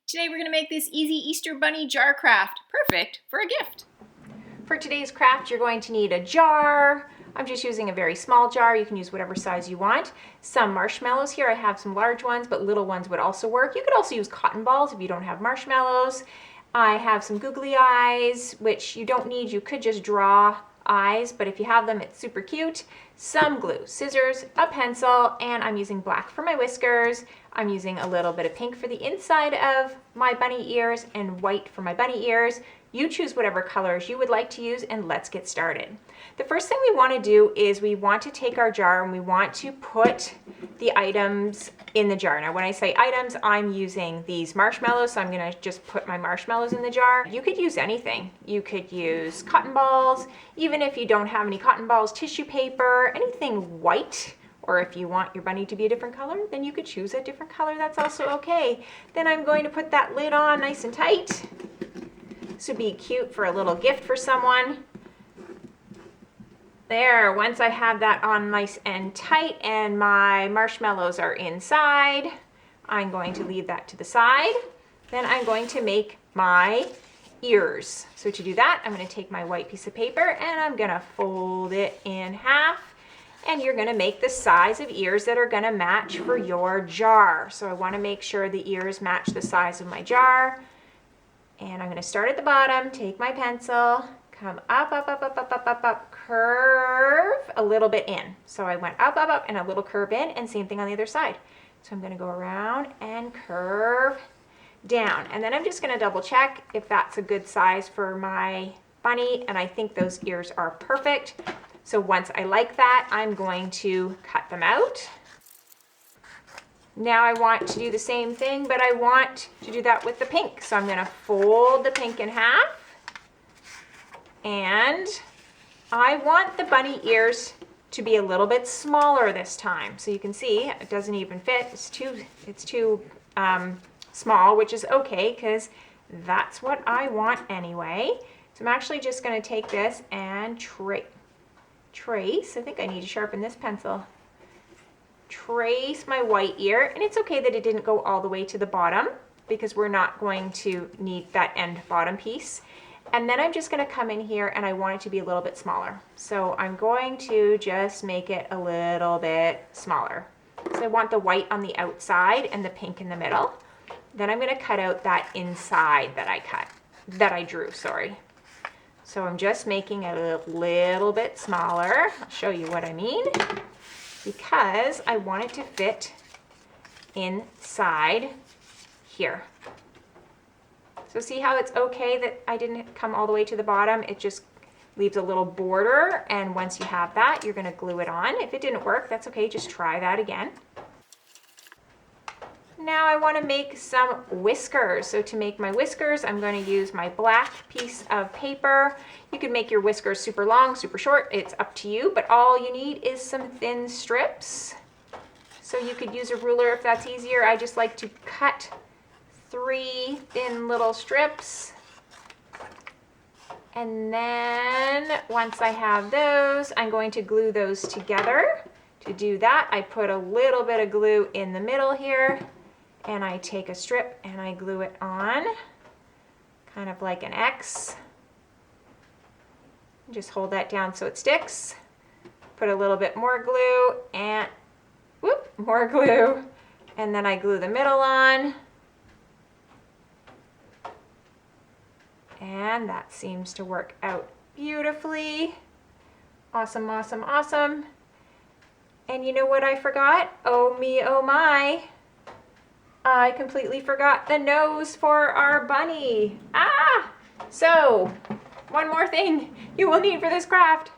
Today we're going to make this easy Easter bunny jar craft, perfect for a gift. For today's craft, you're going to need a jar. I'm just using a very small jar. You can use whatever size you want. Some marshmallows here. I have some large ones, but little ones would also work. You could also use cotton balls if you don't have marshmallows. I have some googly eyes, which you don't need. You could just draw eyes, but if you have them, it's super cute. Some glue, scissors, a pencil, and I'm using black for my whiskers. I'm using a little bit of pink for the inside of my bunny ears and white for my bunny ears. You choose whatever colors you would like to use, and let's get started. The first thing we want to do is we want to take our jar and we want to put the items in the jar. Now when I say items, I'm using these marshmallows, so I'm going to just put my marshmallows in the jar. You could use anything. You could use cotton balls, even if you don't have any cotton balls, tissue paper, anything white. Or if you want your bunny to be a different color, then you could choose a different color. That's also okay. Then I'm going to put that lid on nice and tight. This would be cute for a little gift for someone. There, once I have that on nice and tight and my marshmallows are inside, I'm going to leave that to the side. Then I'm going to make my ears. So to do that, I'm going to take my white piece of paper and I'm going to fold it in half. And you're going to make the size of ears that are going to match for your jar. So I want to make sure the ears match the size of my jar. And I'm going to start at the bottom, take my pencil, come up, up, up, up, up, up, up, up, curve a little bit in. So I went up, up, up, and a little curve in, and same thing on the other side. So I'm going to go around and curve down. And then I'm just going to double check if that's a good size for my bunny, and I think those ears are perfect. So once I like that, I'm going to cut them out. Now I want to do the same thing, but I want to do that with the pink. So I'm going to fold the pink in half. And I want the bunny ears to be a little bit smaller this time. So you can see it doesn't even fit. It's too small, which is okay because that's what I want anyway. So I'm actually just going to take this and trace. I think I need to sharpen this pencil. Trace my white ear, and it's okay that it didn't go all the way to the bottom because we're not going to need that end bottom piece. And then I'm just going to come in here and I want it to be a little bit smaller. So I'm going to just make it a little bit smaller. So I want the white on the outside and the pink in the middle. Then I'm going to cut out that inside that I drew, sorry. So I'm just making it a little bit smaller. I'll show you what I mean. Because I want it to fit inside here. So see how it's okay that I didn't come all the way to the bottom? It just leaves a little border, and once you have that, you're going to glue it on. If it didn't work, that's okay, just try that again. Now I want to make some whiskers. So to make my whiskers, I'm going to use my black piece of paper. You can make your whiskers super long, super short, it's up to you, but all you need is some thin strips. So you could use a ruler if that's easier. I just like to cut 3 thin little strips. And then once I have those, I'm going to glue those together. To do that, I put a little bit of glue in the middle here. And I take a strip and I glue it on, kind of like an X. Just hold that down so it sticks. Put a little bit more glue and whoop, more glue. And then I glue the middle on. And that seems to work out beautifully. Awesome, awesome, awesome. And you know what I forgot? Oh me, oh my. I completely forgot the nose for our bunny. So one more thing you will need for this craft.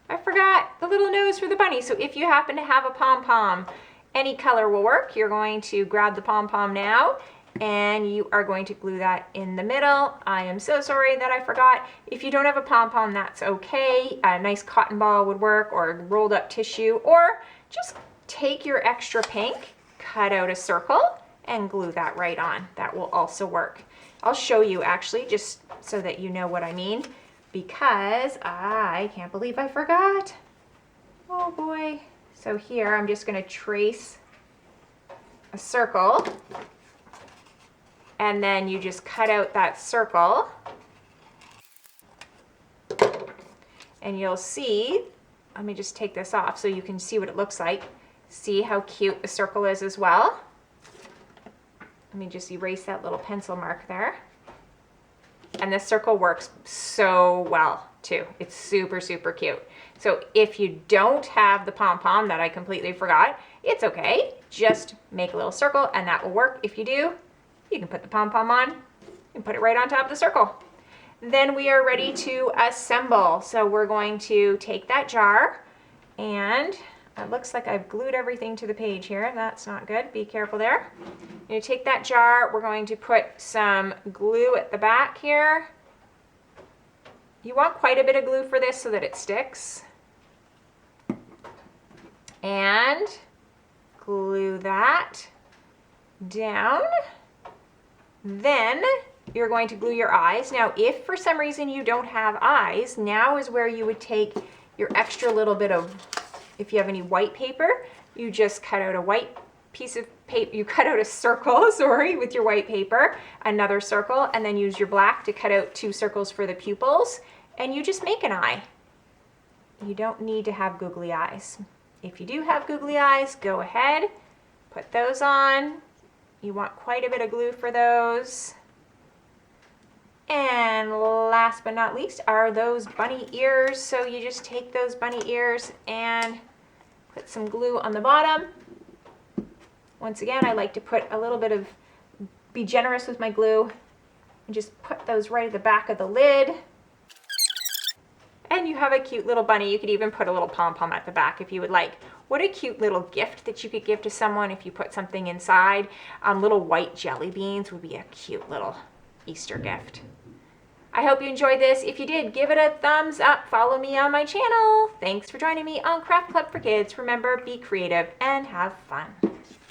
I forgot the little nose for the bunny. So if you happen to have a pom-pom, any color will work. You're going to grab the pom-pom now and you are going to glue that in the middle. I am so sorry that I forgot. If you don't have a pom-pom, that's okay. A nice cotton ball would work, or rolled up tissue, or just take your extra pink, cut out a circle, and glue that right on. That will also work. I'll show you actually, just so that you know what I mean, because I can't believe I forgot. Oh boy. So here I'm just going to trace a circle And then you just cut out that circle. And you'll see, let me just take this off so you can see what it looks like. See how cute the circle is as well. Let me just erase that little pencil mark there. And this circle works so well too. It's super, super cute. So if you don't have the pom-pom that I completely forgot, it's okay. Just make a little circle and that will work. If you do, you can put the pom-pom on and put it right on top of the circle. Then we are ready to assemble. So we're going to take that jar, and it looks like I've glued everything to the page here. That's not good. Be careful there. You take that jar, we're going to put some glue at the back here. You want quite a bit of glue for this so that it sticks. And glue that down. Then you're going to glue your eyes. Now, if for some reason you don't have eyes, now is where you would take your extra little bit of, if you have any white paper, you just cut out a white piece of paper, you cut out a circle, sorry, with your white paper, another circle, and then use your black to cut out 2 circles for the pupils, and you just make an eye. You don't need to have googly eyes. If you do have googly eyes, go ahead, put those on. You want quite a bit of glue for those. And last but not least are those bunny ears. So you just take those bunny ears and put some glue on the bottom. Once again, I like to put a little bit of, be generous with my glue, and just put those right at the back of the lid. And you have a cute little bunny. You could even put a little pom-pom at the back if you would like. What a cute little gift that you could give to someone if you put something inside. Little white jelly beans would be a cute little Easter gift. I hope you enjoyed this. If you did, give it a thumbs up. Follow me on my channel. Thanks for joining me on Craft Club for Kids. Remember, be creative and have fun.